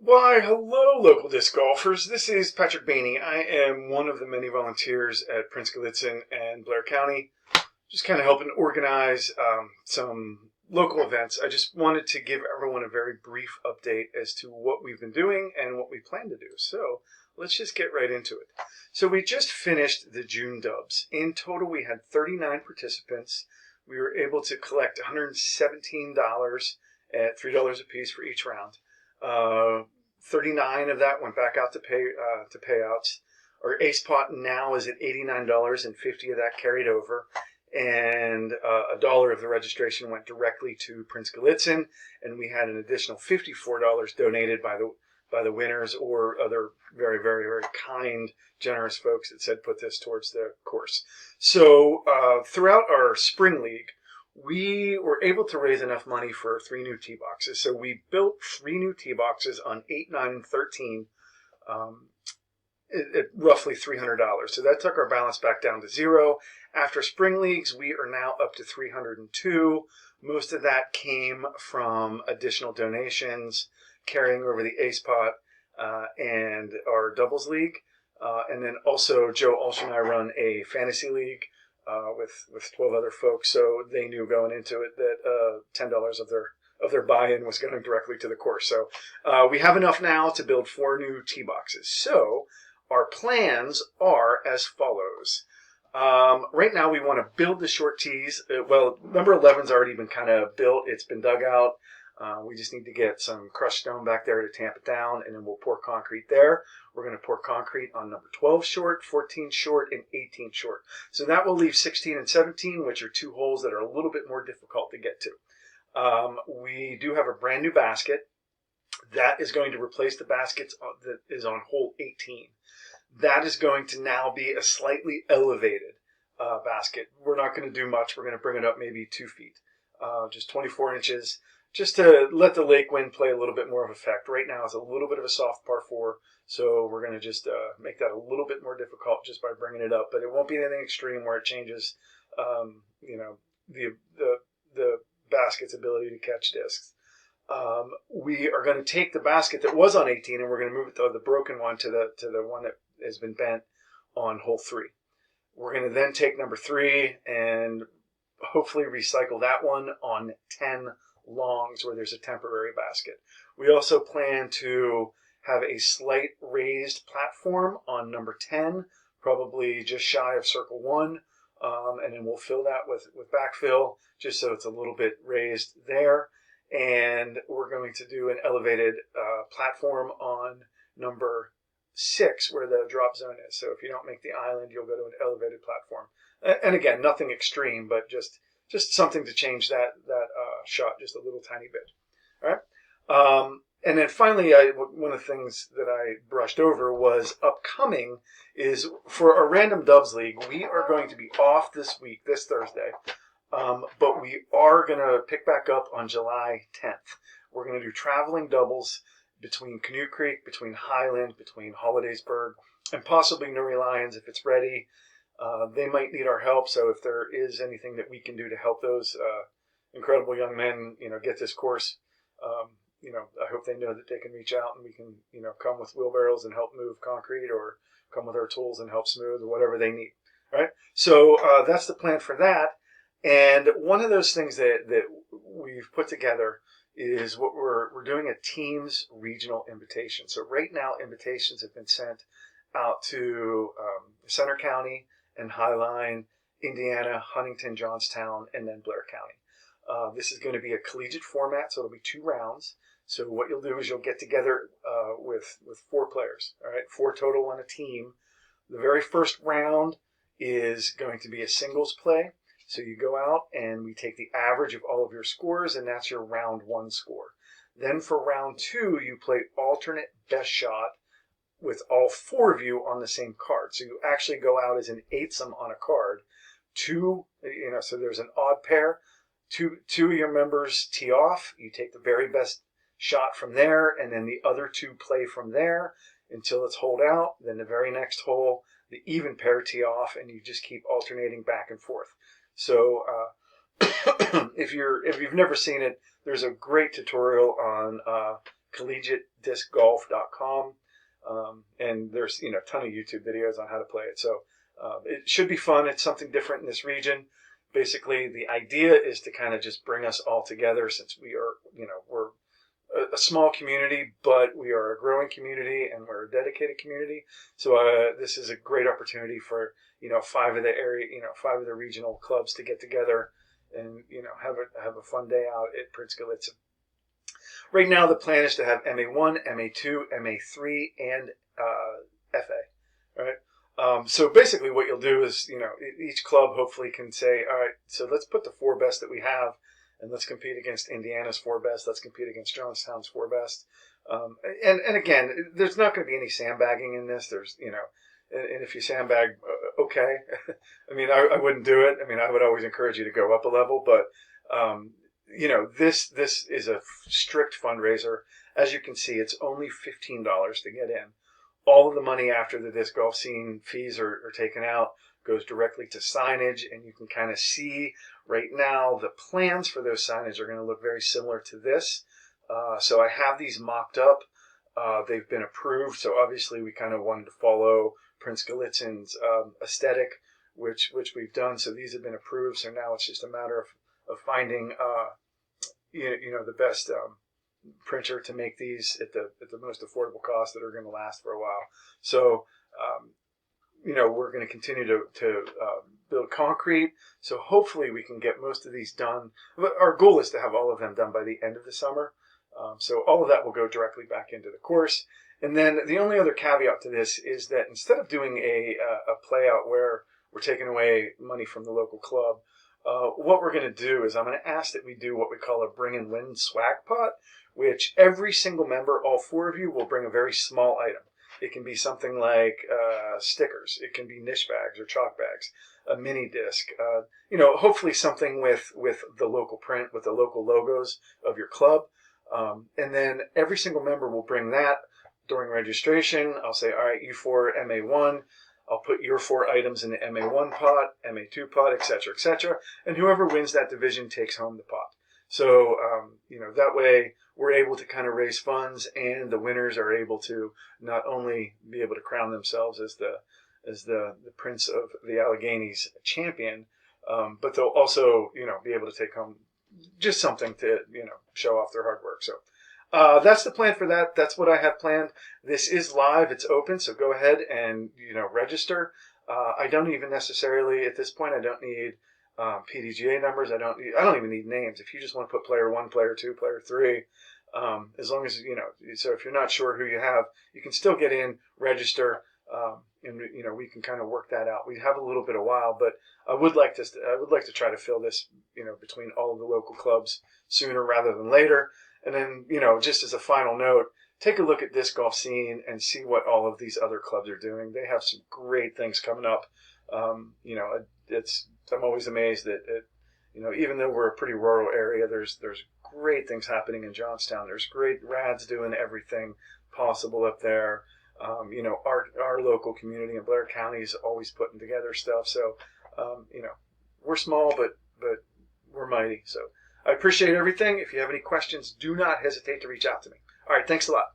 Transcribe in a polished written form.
Why, hello, local disc golfers. This is Patrick Bainey. I am one of the many volunteers at Prince Gallitzin and Blair County, just kind of helping organize some local events. I just wanted to give everyone a very brief update as to what we've been doing and what we plan to do. So let's just get right into it. So we just finished the June Dubs. In total, we had 39 participants. We were able to collect $117 at $3 a piece for each round. 39 of that went back out to payouts. Our ace pot now is at $89, and 50 of that carried over. And $1 of the registration went directly to Prince Gallitzin, and we had an additional $54 donated by the winners or other very, very, very kind, generous folks that said put this towards the course. So throughout our spring league, we were able to raise enough money for 3 new tee boxes. So we built 3 new tee boxes on 8, 9, and 13 at roughly $300. So that took our balance back down to zero. After spring leagues, we are now up to 302. Most of that came from additional donations, carrying over the ace pot and our doubles league. And then also Joe Ulsh and I run a fantasy league with 12 other folks, so they knew going into it that $10 of their buy-in was going directly to the course. So we have enough now to build 4 new tee boxes. So our plans are as follows. Right now we want to build the short tees. Well, number 11's already been kind of built. It's been dug out. We just need to get some crushed stone back there to tamp it down, and then we'll pour concrete there. We're going to pour concrete on number 12 short, 14 short, and 18 short. So that will leave 16 and 17, which are 2 holes that are a little bit more difficult to get to. We do have a brand new basket. That is going to replace the basket that is on hole 18. That is going to now be a slightly elevated basket. We're not going to do much. We're going to bring it up maybe 2 feet, just 24 inches. Just to let the lake wind play a little bit more of effect. Right now it's a little bit of a soft par 4, so we're going to just make that a little bit more difficult just by bringing it up. But it won't be anything extreme where it changes, the basket's ability to catch discs. We are going to take the basket that was on 18 and we're going to move it to the broken one to the one that has been bent on hole 3. We're going to then take number 3 and hopefully recycle that one on 10 longs where there's a temporary basket. We also plan to have a slight raised platform on number 10, probably just shy of circle 1, and then we'll fill that with backfill just so it's a little bit raised there. And we're going to do an elevated platform on number 6 where the drop zone is. So if you don't make the island, you'll go to an elevated platform. And again, nothing extreme, but just something to change that shot just a little tiny bit. All right. And then finally, one of the things that I brushed over was upcoming is for our Random Dubs League, we are going to be off this week, this Thursday, but we are going to pick back up on July 10th. We're going to do traveling doubles between Canoe Creek, between Highland, between Hollidaysburg, and possibly Newry Lions if it's ready. They might need our help, so if there is anything that we can do to help those incredible young men, get this course, I hope they know that they can reach out and we can, come with wheelbarrows and help move concrete, or come with our tools and help smooth, or whatever they need. All right. So that's the plan for that. And one of those things that we've put together is what we're doing a teams regional invitation. So right now, invitations have been sent out to Center County and Highline, Indiana, Huntington, Johnstown, and then Blair County. This is going to be a collegiate format, so it'll be 2 rounds. So what you'll do is you'll get together with 4 players, all right, 4 total on a team. The very first round is going to be a singles play. So you go out and we take the average of all of your scores, and that's your round 1 score. Then for round 2, you play alternate best shot with all 4 of you on the same card. So you actually go out as an 8-some on a card. 2, so there's an odd pair. Two of your members tee off. You take the very best shot from there, and then the other 2 play from there until it's holed out. Then the very next hole, the even pair tee off, and you just keep alternating back and forth. So if you've never seen it, there's a great tutorial on collegiatediscgolf.com. And there's a ton of YouTube videos on how to play it. So it should be fun. It's something different in this region. Basically, the idea is to kind of just bring us all together, since we are, we're a small community, but we are a growing community and we're a dedicated community. So this is a great opportunity for, 5 of the regional clubs to get together and, have a fun day out at Prince Gallitzin. Right now, the plan is to have MA1, MA2, MA3, and FA. All right. So basically, what you'll do is, each club hopefully can say, all right, so let's put the 4 best that we have, and let's compete against Indiana's 4 best. Let's compete against Johnstown's 4 best. And again, there's not going to be any sandbagging in this. There's, and if you sandbag, okay. I mean, I wouldn't do it. I mean, I would always encourage you to go up a level, but this is a strict fundraiser. As you can see, it's only $15 to get in. All of the money after the disc golf scene fees are taken out goes directly to signage, and you can kind of see right now the plans for those signage are going to look very similar to this. So I have these mocked up. They've been approved, so obviously we kind of wanted to follow Prince Gallitzin's aesthetic, which we've done. So these have been approved. So now it's just a matter of finding the best printer to make these at the most affordable cost that are going to last for a while. So we're going to continue to build concrete. So hopefully we can get most of these done. Our goal is to have all of them done by the end of the summer. So all of that will go directly back into the course. And then the only other caveat to this is that instead of doing a play out where we're taking away money from the local club, what we're going to do is I'm going to ask that we do what we call a bring and win swag pot, which every single member, all 4 of you, will bring a very small item. It can be something like stickers. It can be niche bags or chalk bags, a mini disc. Hopefully something with the local print, with the local logos of your club. And then every single member will bring that during registration. I'll say, all right, you 4 MA1. I'll put your 4 items in the MA1 pot, MA2 pot, etc., etc. And whoever wins that division takes home the pot. So, that way we're able to kind of raise funds, and the winners are able to not only be able to crown themselves as the Prince of the Alleghenies champion, but they'll also, be able to take home just something to, show off their hard work. So that's the plan for that. That's what I have planned. This is live. It's open. So go ahead and, register. I don't even necessarily, at this point, I don't need PDGA numbers. I don't even need names. If you just want to put player 1, player 2, player 3, as long as, so if you're not sure who you have, you can still get in, register, and we can kind of work that out. We have a little bit of while, but I would like to try to fill this, between all of the local clubs sooner rather than later. And then, just as a final note, take a look at Disc Golf Scene and see what all of these other clubs are doing. They have some great things coming up. I'm always amazed that even though we're a pretty rural area, there's great things happening in Johnstown. There's great rads doing everything possible up there. Our local community in Blair County is always putting together stuff. So, we're small, but we're mighty. So I appreciate everything. If you have any questions, do not hesitate to reach out to me. All right, thanks a lot.